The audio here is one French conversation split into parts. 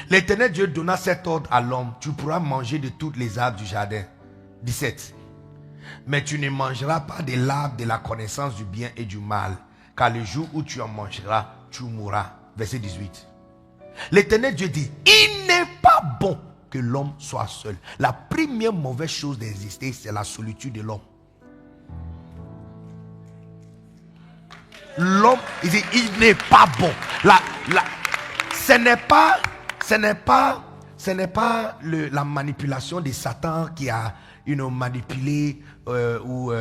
L'Éternel Dieu donna cet ordre à l'homme. Tu pourras manger de toutes les arbres du jardin. 17. Mais tu ne mangeras pas de l'arbre de la connaissance du bien et du mal. Car le jour où tu en mangeras, tu mourras. Verset 18. L'Éternel Dieu dit, il n'est pas bon que l'homme soit seul. La première mauvaise chose d'exister, c'est la solitude de l'homme. L'homme, il dit, il n'est pas bon. Ce n'est pas la manipulation de Satan qui a manipulé ou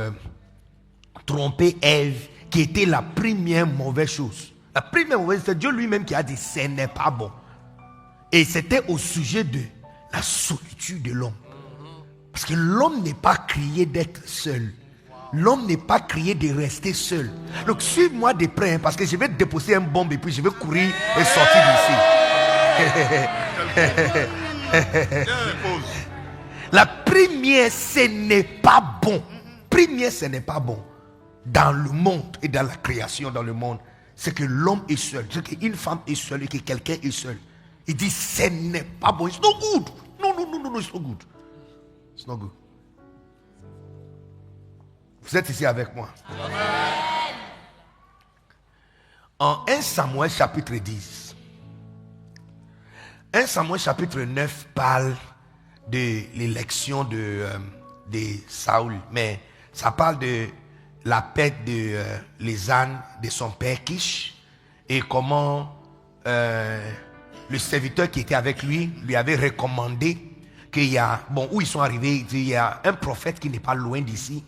trompé Ève, qui était la première mauvaise chose. La première mauvaise, c'est Dieu lui-même qui a dit, ce n'est pas bon. Et c'était au sujet de la solitude de l'homme. Parce que l'homme n'est pas créé d'être seul. L'homme n'est pas créé de rester seul. Donc suis-moi de près, parce que je vais déposer une bombe et puis je vais courir et sortir d'ici. La première, ce n'est pas bon. Première, ce n'est pas bon. Dans le monde et dans la création dans le monde, c'est que l'homme est seul. C'est qu'une femme est seule et que quelqu'un est seul. Il dit, ce n'est pas bon. It's not good. Non, it's not good. It's not good. Vous êtes ici avec moi. Amen. En 1 Samuel chapitre 10. 1 Samuel chapitre 9 parle de l'élection de Saül. Mais ça parle de la perte de les ânes de son père Kish. Et comment le serviteur qui était avec lui avait recommandé qu'il y a, où ils sont arrivés, il y a un prophète qui n'est pas loin d'ici.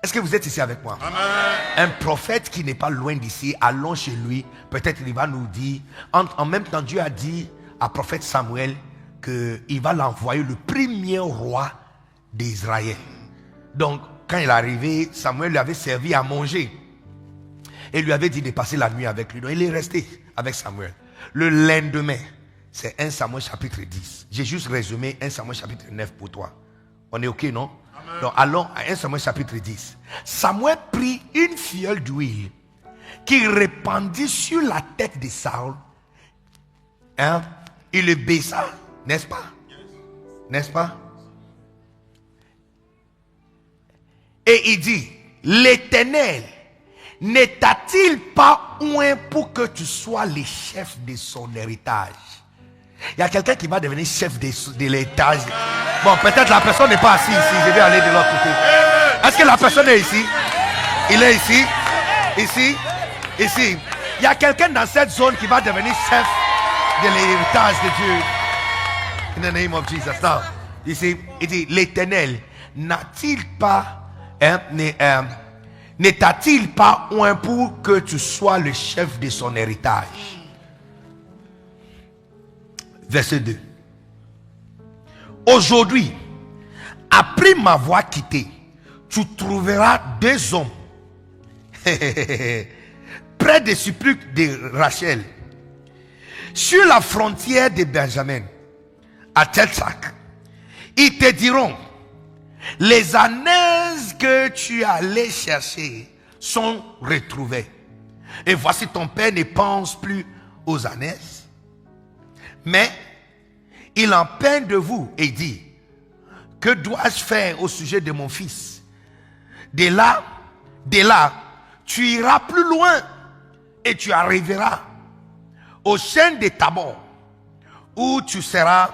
Est-ce que vous êtes ici avec moi? Amen. Un prophète qui n'est pas loin d'ici, allons chez lui. Peut-être il va nous dire. En même temps, Dieu a dit à prophète Samuel qu'il va l'envoyer le premier roi d'Israël. Donc, quand il est arrivé, Samuel lui avait servi à manger. Et lui avait dit de passer la nuit avec lui. Donc, il est resté avec Samuel. Le lendemain, c'est 1 Samuel chapitre 10. J'ai juste résumé 1 Samuel chapitre 9 pour toi. On est OK, non? Amen. Donc allons à 1 Samuel chapitre 10. Samuel prit une fiole d'huile qu'il répandit sur la tête de Saül. Il le baissa, n'est-ce pas? N'est-ce pas? Et il dit, l'Éternel ne t'a-t-il pas oint pour que tu sois le chef de son héritage? Il y a quelqu'un qui va devenir chef de l'héritage. Bon, peut-être la personne n'est pas assise ici. Je vais aller de l'autre côté. Est-ce que la personne est ici? Il est ici? Ici? Ici? Il y a quelqu'un dans cette zone qui va devenir chef de l'héritage de Dieu. In the name of Jesus. Now, ici, il dit, l'Éternel n'a-t-il pas, ne t'a-t-il pas oint pour que tu sois le chef de son héritage? Verset 2. Aujourd'hui, après m'avoir quitté, tu trouveras deux hommes près des suppliques de Rachel, sur la frontière de Benjamin, à Tseltsak. Ils te diront, les âneuses que tu allais chercher sont retrouvées. Et voici ton père ne pense plus aux âneuses, mais il en peine de vous et dit, que dois-je faire au sujet de mon fils? De là, tu iras plus loin et tu arriveras au chêne de Tabor, où tu seras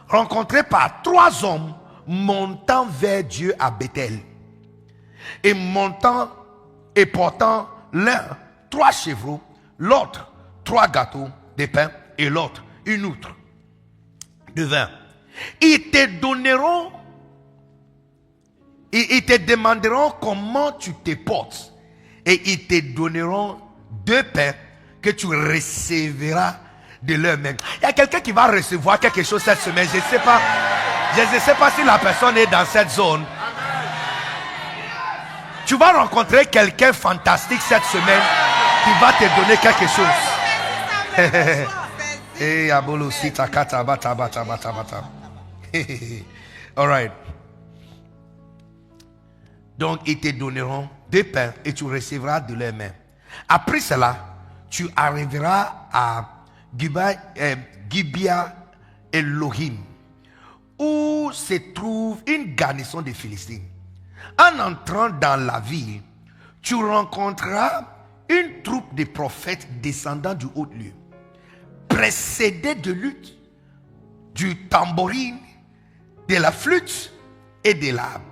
rencontré par trois hommes montant vers Dieu à Bethel, et portant l'un 3 chevreaux, l'autre 3 gâteaux de pain et l'autre une outre de vin. Ils te demanderont comment tu te portes, et ils te donneront 2 pains que tu recevras de leur main. Il y a quelqu'un qui va recevoir quelque chose cette semaine. Je ne sais pas si la personne est dans cette zone. Tu vas rencontrer quelqu'un fantastique cette semaine qui va te donner quelque chose. All right. Donc ils te donneront 2 pains et tu recevras de leurs mains. Après cela, tu arriveras à Gibea Elohim, où se trouve une garnison des Philistins. En entrant dans la ville, tu rencontreras une troupe de prophètes descendant du haut lieu, précédés de luttes, du tambourine, de la flûte et de l'harpe,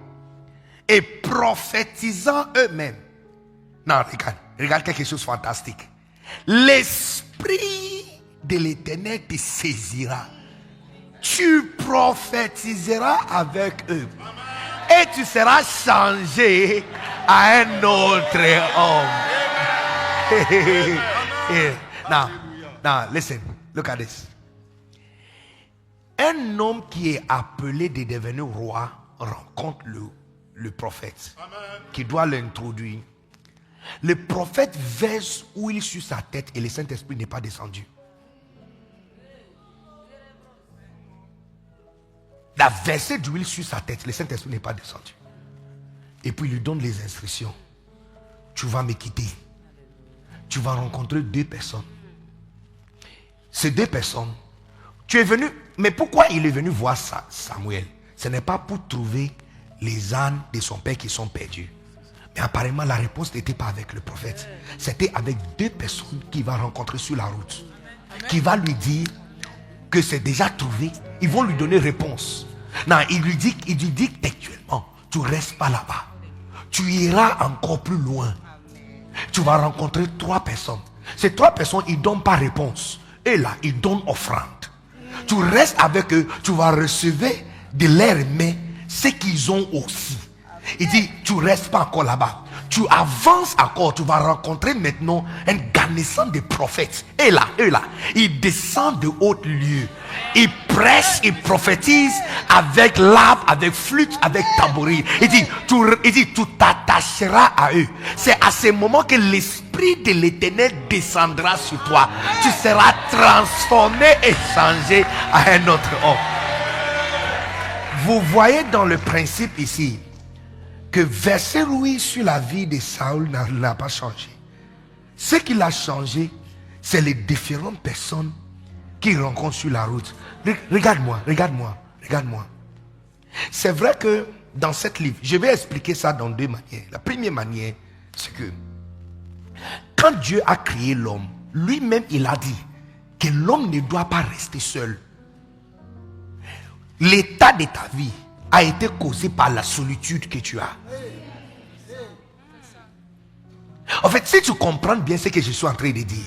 et prophétisant eux-mêmes. Non, regarde quelque chose de fantastique. L'esprit de l'Éternel te saisira. Tu prophétiseras avec eux. Et tu seras changé à un autre homme. Now, listen. Look at this. Un homme qui est appelé de devenir roi rencontre le prophète. Qui doit l'introduire. Le prophète verse huile sur sa tête et le Saint-Esprit n'est pas descendu. Il a versé d'huile sur sa tête, le Saint-Esprit n'est pas descendu. Et puis il lui donne les instructions. Tu vas me quitter. Tu vas rencontrer 2 personnes. Ces 2 personnes, tu es venu, mais pourquoi il est venu voir Samuel? Ce n'est pas pour trouver les ânes de son père qui sont perdus. Mais apparemment la réponse n'était pas avec le prophète. C'était avec 2 personnes qu'il va rencontrer sur la route. Qui va lui dire que c'est déjà trouvé. Ils vont lui donner réponse. Non, il lui dit textuellement, tu ne restes pas là-bas. Tu iras encore plus loin. Tu vas rencontrer 3 personnes. Ces 3 personnes, ils ne donnent pas réponse. Et là, ils donnent offrande. Tu restes avec eux, tu vas recevoir de leurs mains ce qu'ils ont aussi. Il dit, tu ne restes pas encore là-bas. Tu avances encore, tu vas rencontrer maintenant un garnison de prophètes. Et là, ils descendent de haut lieu. Ils prêchent, ils prophétisent avec l'harpe, avec flûte, avec tambourine. Il dit, tu t'attacheras à eux. C'est à ce moment que l'Esprit de l'Éternel descendra sur toi. Tu seras transformé et changé à un autre homme. Vous voyez dans le principe ici que verser l'huile sur la vie de Saül n'a pas changé. Ce qui l'a changé, c'est les différentes personnes qu'il rencontre sur la route. Regarde-moi. C'est vrai que dans cette livre, je vais expliquer ça dans 2 manières. La première manière, c'est que quand Dieu a créé l'homme, lui-même il a dit que l'homme ne doit pas rester seul. L'état de ta vie a été causé par la solitude que tu as. En fait, si tu comprends bien ce que je suis en train de dire,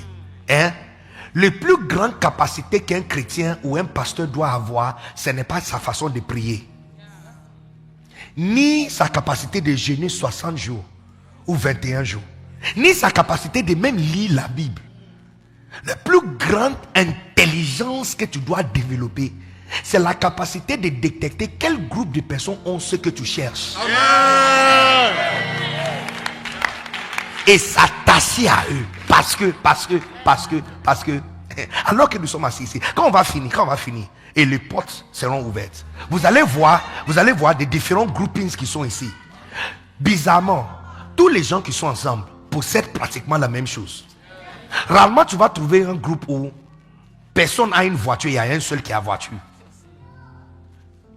la plus grande capacité qu'un chrétien ou un pasteur doit avoir, ce n'est pas sa façon de prier, ni sa capacité de jeûner 60 jours ou 21 jours, ni sa capacité de même lire la Bible. La plus grande intelligence que tu dois développer, c'est la capacité de détecter quel groupe de personnes ont ce que tu cherches. Et s'attacher à eux. Parce que, alors que nous sommes assis ici, quand on va finir, et les portes seront ouvertes, vous allez voir des différents groupings qui sont ici. Bizarrement, tous les gens qui sont ensemble possèdent pratiquement la même chose. Rarement tu vas trouver un groupe où personne n'a une voiture, il y a un seul qui a voiture.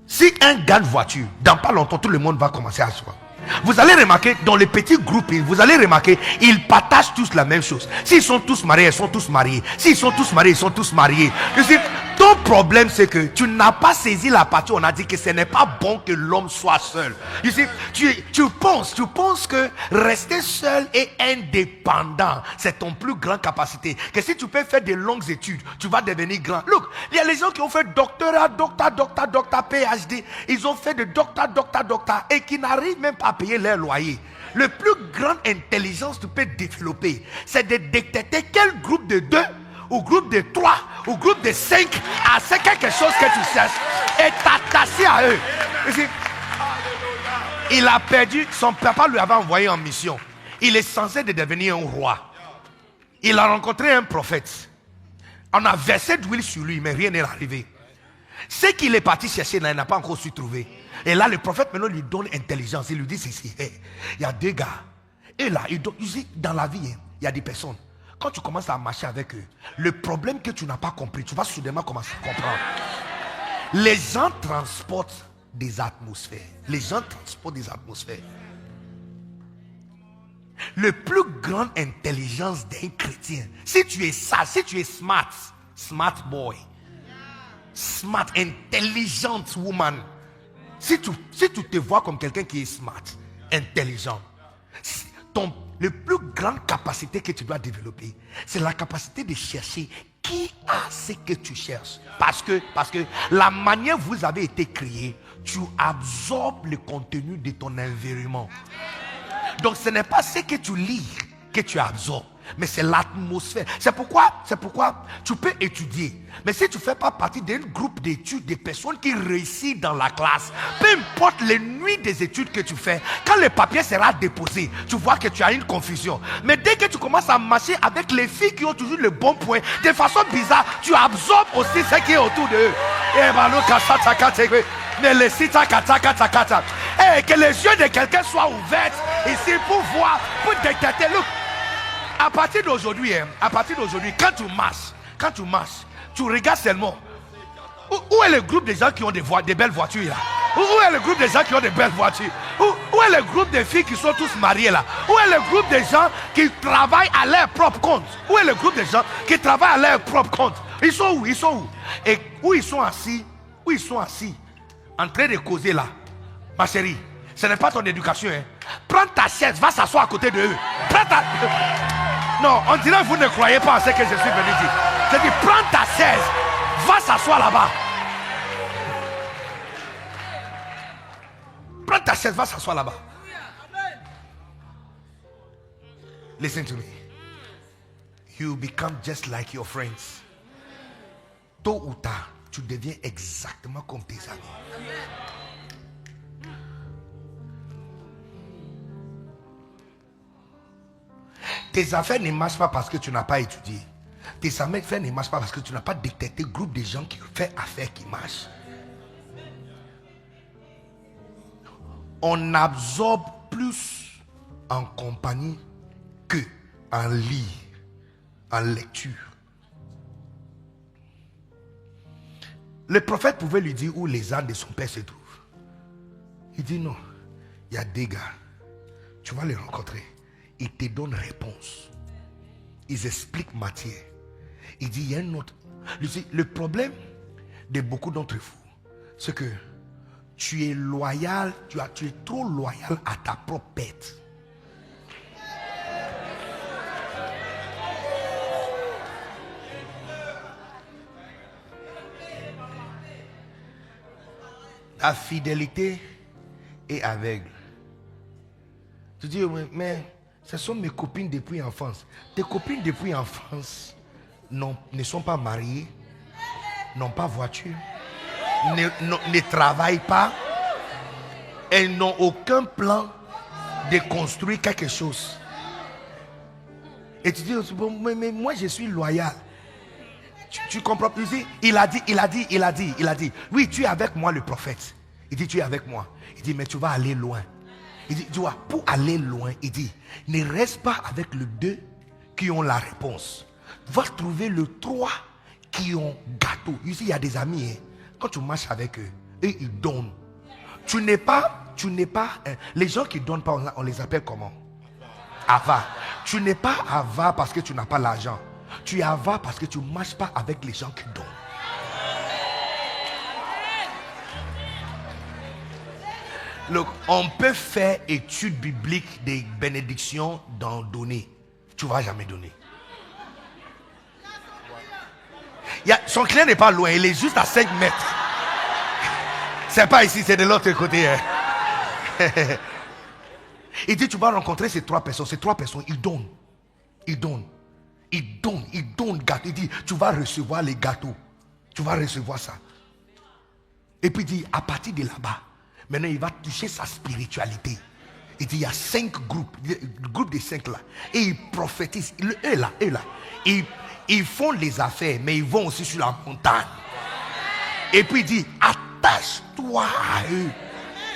Si un gagne voiture, dans pas longtemps, tout le monde va commencer à se voir. Vous allez remarquer, dans les petits groupes, ils partagent tous la même chose. S'ils sont tous mariés, ils sont tous mariés. S'ils sont tous mariés, ils sont tous mariés. Ton problème, c'est que tu n'as pas saisi la partie où on a dit que ce n'est pas bon que l'homme soit seul. Tu penses que rester seul et indépendant, c'est ton plus grande capacité. Que si tu peux faire de longues études, tu vas devenir grand. Look, il y a les gens qui ont fait doctorat, PhD. Ils ont fait de doctorat, et qui n'arrivent même pas à payer leur loyer. Le plus grande intelligence que tu peux développer, c'est de détecter quel groupe de 2 ou groupe de 3 ou groupe de 5 à c'est quelque chose que tu cherches et t'attacher à eux. Il a perdu, son papa lui avait envoyé en mission. Il est censé de devenir un roi. Il a rencontré un prophète. On a versé de l'huile sur lui, mais rien n'est arrivé. Ce qu'il est parti chercher, il n'a pas encore su trouver. Et là, le prophète maintenant lui donne intelligence. Il lui dit ceci, il y a 2 gars. Et là, dans la vie, il y a des personnes. Quand tu commences à marcher avec eux, le problème que tu n'as pas compris, tu vas soudainement commencer à comprendre. Les gens transportent des atmosphères. Les gens transportent des atmosphères. Le plus grande intelligence d'un chrétien, si tu es sage, si tu es smart boy, smart, intelligent woman, si tu te vois comme quelqu'un qui est smart, intelligent, le plus grande capacité que tu dois développer, c'est la capacité de chercher qui a ce que tu cherches. Parce que la manière dont vous avez été créé, tu absorbes le contenu de ton environnement. Donc ce n'est pas ce que tu lis que tu absorbes, mais c'est l'atmosphère. C'est pourquoi tu peux étudier. Mais si tu ne fais pas partie d'un groupe d'études, des personnes qui réussissent dans la classe, peu importe les nuits des études que tu fais, quand le papier sera déposé, tu vois que tu as une confusion. Mais dès que tu commences à marcher avec les filles qui ont toujours le bon point, de façon bizarre, tu absorbes aussi ce qui est autour d'eux. Et que les yeux de quelqu'un soient ouverts ici pour voir, pour détecter. Look, à partir d'aujourd'hui, quand tu marches, tu regardes seulement. Où est le groupe des gens qui ont des belles voitures là? Où est le groupe des gens qui ont des belles voitures? Où est le groupe des filles qui sont tous mariées là? Où est le groupe des gens qui travaillent à leur propre compte? Où est le groupe des gens qui travaillent à leur propre compte? Ils sont où? Et où ils sont assis? En train de causer là. Ma chérie, ce n'est pas ton éducation. Hein. Prends ta chaise, va s'asseoir à côté de eux. Non, on dirait que vous ne croyez pas à ce que je suis venu dire. Je dis, prends ta chaise, va s'asseoir là-bas. Prends ta chaise, va s'asseoir là-bas. Listen to me. You become just like your friends. Tôt ou tard, tu deviens exactement comme tes amis. Tes affaires ne marchent pas parce que tu n'as pas étudié. Tes affaires ne marchent pas parce que tu n'as pas détecté le groupe de gens qui font affaires qui marchent. On absorbe plus en compagnie que en lire, en lecture. Le prophète pouvait lui dire où les ânes de son père se trouvent. Il dit non, il y a des gars, tu vas les rencontrer. Ils te donnent réponse. Ils expliquent matière. Il dit il y a un autre. Le problème de beaucoup d'entre vous, c'est que tu es loyal, tu es trop loyal à ta propre bête. La fidélité est aveugle. Tu dis, mais ce sont mes copines depuis l'enfance. Tes copines depuis l'enfance ne sont pas mariées, n'ont pas voiture, ne travaillent pas. Elles n'ont aucun plan de construire quelque chose. Et tu dis, mais moi je suis loyal. Tu comprends? Il a dit, oui, tu es avec moi le prophète. Il dit, tu es avec moi. Il dit, mais tu vas aller loin. Il dit, tu vois, pour aller loin, il dit, ne reste pas avec les deux qui ont la réponse. Va trouver le 3 qui ont gâteau. Ici, il y a des amis, hein, quand tu marches avec eux, eux, ils donnent. Tu n'es pas, les gens qui ne donnent pas, on les appelle comment? Avare. Tu n'es pas avare parce que tu n'as pas l'argent. Tu es avare parce que tu ne marches pas avec les gens qui donnent. Look, on peut faire étude biblique des bénédictions dans donner. Tu ne vas jamais donner. Son client n'est pas loin, il est juste à 5 mètres. C'est pas ici, c'est de l'autre côté. Hein. Il dit, tu vas rencontrer ces 3 personnes. Ces 3 personnes, ils donnent. Ils donnent gâteau. Il dit, tu vas recevoir les gâteaux. Tu vas recevoir ça. Et puis il dit, à partir de là-bas, maintenant il va toucher sa spiritualité. Il dit, il y a 5 groupes. Le groupe des 5 là. Et ils prophétisent. Eux là. Ils font les affaires, mais ils vont aussi sur la montagne. Et puis il dit, attache-toi à eux.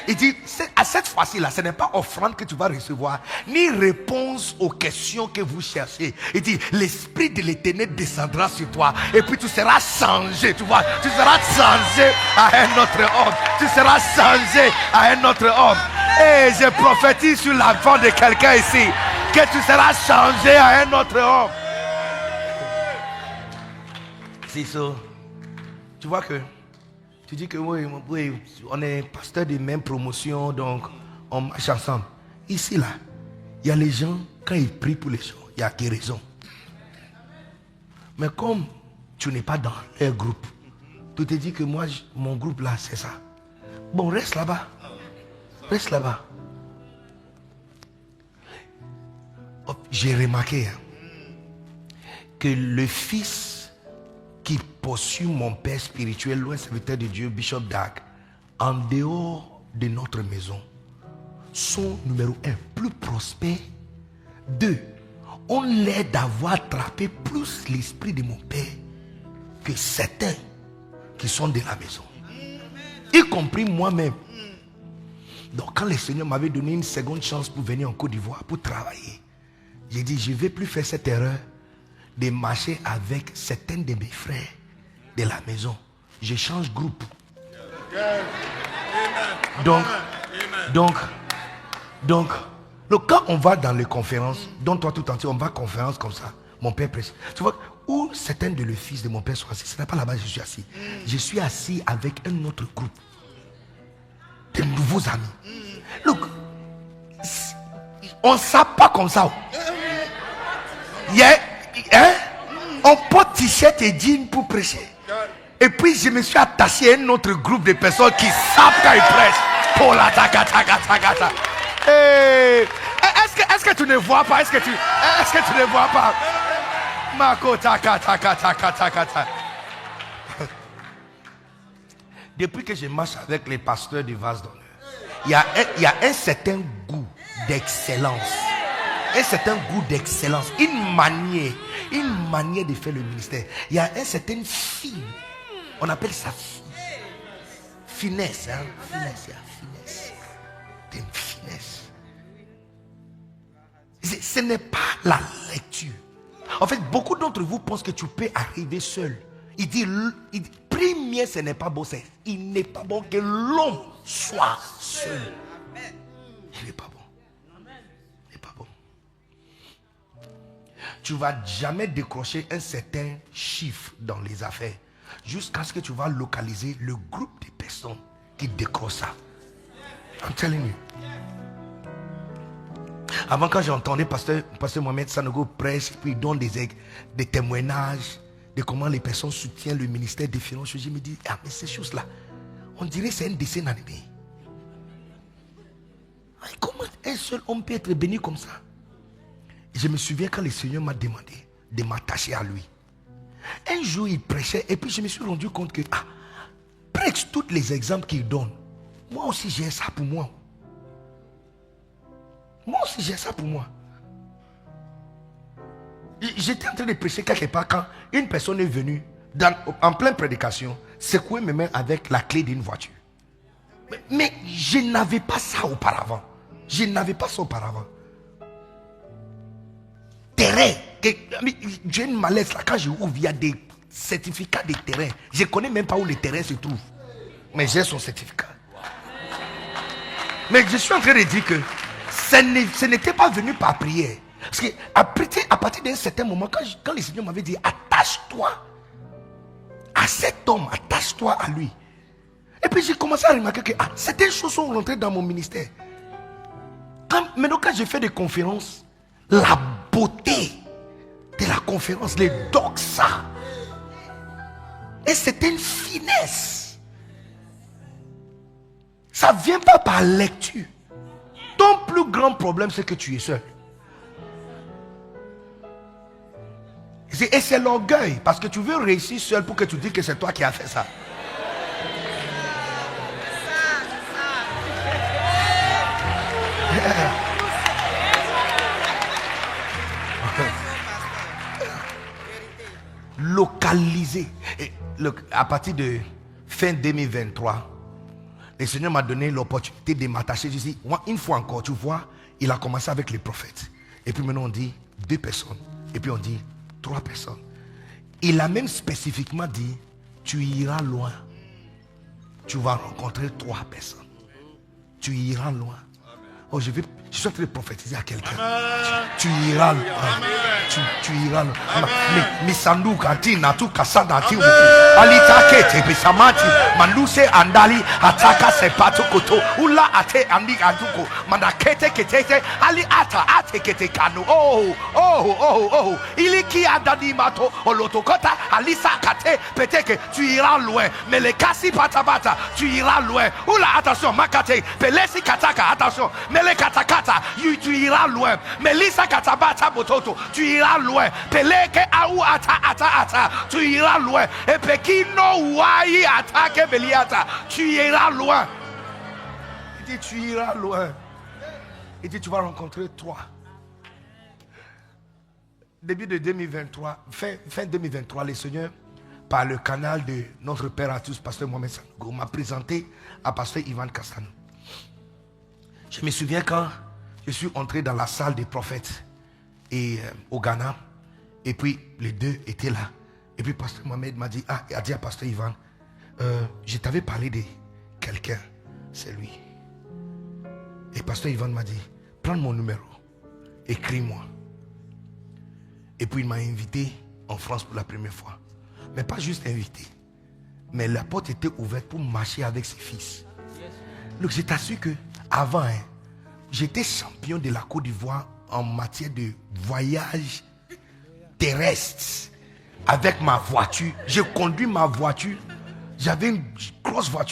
Il dit, à cette fois-ci-là, ce n'est pas offrande que tu vas recevoir, ni réponse aux questions que vous cherchez. Il dit, l'Esprit de l'Éternel descendra sur toi. Et puis tu seras changé, tu vois. Tu seras changé à un autre homme. Tu seras changé à un autre homme. Et je prophétise sur l'enfant de quelqu'un ici, que tu seras changé à un autre homme. C'est ça. Tu vois que... Tu dis que oui, on est pasteur de même promotion, donc on marche ensemble. Ici, là, il y a les gens, quand ils prient pour les gens, il y a guérison. Mais comme tu n'es pas dans leur groupe, tu te dis que moi, mon groupe là, c'est ça. Bon, reste là-bas. Reste là-bas. J'ai remarqué que le fils qui poursuit mon père spirituel, loin serviteur de Dieu, Bishop Dag, en dehors de notre maison, sont numéro 1, plus prospères. 2, on l'aide d'avoir attrapé plus l'esprit de mon père que certains qui sont de la maison, y compris moi-même. Donc quand le Seigneur m'avait donné une seconde chance pour venir en Côte d'Ivoire pour travailler, j'ai dit, je ne vais plus faire cette erreur de marcher avec certains de mes frères de la maison. Je change groupe. Donc, quand on va dans les conférences, dont toi tout entier, on va à conférence comme ça, mon père prêche. Tu vois, où certains de les fils de mon père sont assis, ce n'est pas là-bas que je suis assis. Je suis assis avec un autre groupe de nouveaux amis. Look, on ne sait pas comme ça. On porte t-shirt et jean pour prêcher. Et puis je me suis attaché à un autre groupe de personnes qui savent quand ils prêchent. Pour la ta. Est-ce que tu ne vois pas? Est-ce que tu ne vois pas? Mako ta. Depuis que je marche avec les pasteurs du vase d'honneur, il y a un certain goût d'excellence. Un certain goût d'excellence, une manière de faire le ministère. Il y a un certain fille, on appelle ça finesse, finesse. Une finesse. Ce n'est pas la lecture. En fait, beaucoup d'entre vous pensent que tu peux arriver seul. Il dit premier, ce n'est pas bon, il n'est pas bon que l'homme soit seul. Il n'est pas bon. Tu ne vas jamais décrocher un certain chiffre dans les affaires jusqu'à ce que tu vas localiser le groupe de personnes qui décrochent ça. I'm telling you. Avant, quand j'entendais pasteur Mohamed Sanogo prêche, puis il donne des témoignages de comment les personnes soutiennent le ministère des Finances, je me dis, ah mais ces choses-là, on dirait que c'est un dessin animé. Comment un seul homme peut être béni comme ça? Je me souviens quand le Seigneur m'a demandé de m'attacher à lui. Un jour, il prêchait et puis je me suis rendu compte que, prêche tous les exemples qu'il donne. Moi aussi, j'ai ça pour moi. J'étais en train de prêcher quelque part quand une personne est venue en pleine prédication, secouer mes mains avec la clé d'une voiture. Mais je n'avais pas ça auparavant. Terrain. J'ai une malaise là. Quand je ouvre, il y a des certificats de terrain. Je ne connais même pas où le terrain se trouve. Mais j'ai son certificat. Mais je suis en train de dire que ce n'était pas venu par prière. Parce qu'à partir d'un certain moment, quand le Seigneur m'avait dit, attache-toi à cet homme, attache-toi à lui. Et puis j'ai commencé à remarquer que certaines choses sont rentrées dans mon ministère. Maintenant, quand je fais des conférences, la beauté de la conférence, les doxa, et c'est une finesse. Ça ne vient pas par lecture. Ton plus grand problème, c'est que tu es seul. Et c'est l'orgueil, parce que tu veux réussir seul pour que tu dises que c'est toi qui as fait ça. Localiser. À partir de fin 2023, le Seigneur m'a donné l'opportunité de m'attacher. Je dis, une fois encore, tu vois, il a commencé avec les prophètes. Et puis maintenant on dit 2 personnes. Et puis on dit 3 personnes. Il a même spécifiquement dit, tu iras loin. Tu vas rencontrer 3 personnes. Tu iras loin. Oh, je suis en train de prophétiser à quelqu'un. Tu iras loin. Tu iras loin. Misandu kanti natu kasada ti alita kete bisamati manduse andali ataka sepatu koto ula ate andi anduko mandakete ketete ali ate kete kanu oh iliki adadi mato olotokota alisa kate peteke tu iras loin mais les kasi patabata tu iras loin oula attention makate pelesi kataka attention mais les katakata tu iras loin mais lisa katabata bototo tu iras loin peleke au ata tu iras loin et pekino wai atake beliata tu iras loin. Il dit tu iras loin. Il dit tu vas rencontrer 3. Début de 2023, fin 2023, le Seigneur, par le canal de notre Père à tous, Pasteur Mohamed Sanogo, m'a présenté à Pasteur Ivan Castano. Je me souviens quand je suis entré dans la salle des prophètes et au Ghana, et puis les 2 étaient là. Et puis Pasteur Mohamed m'a dit, a dit à Pasteur Ivan, je t'avais parlé de quelqu'un, c'est lui. Et Pasteur Ivan m'a dit, prends mon numéro, écris-moi. Et puis il m'a invité en France pour la première fois. Mais pas juste invité, mais la porte était ouverte pour marcher avec ses fils. Donc je t'assure que avant, j'étais champion de la Côte d'Ivoire en matière de voyage terrestre. Avec ma voiture, j'ai conduit ma voiture. J'avais une grosse voiture.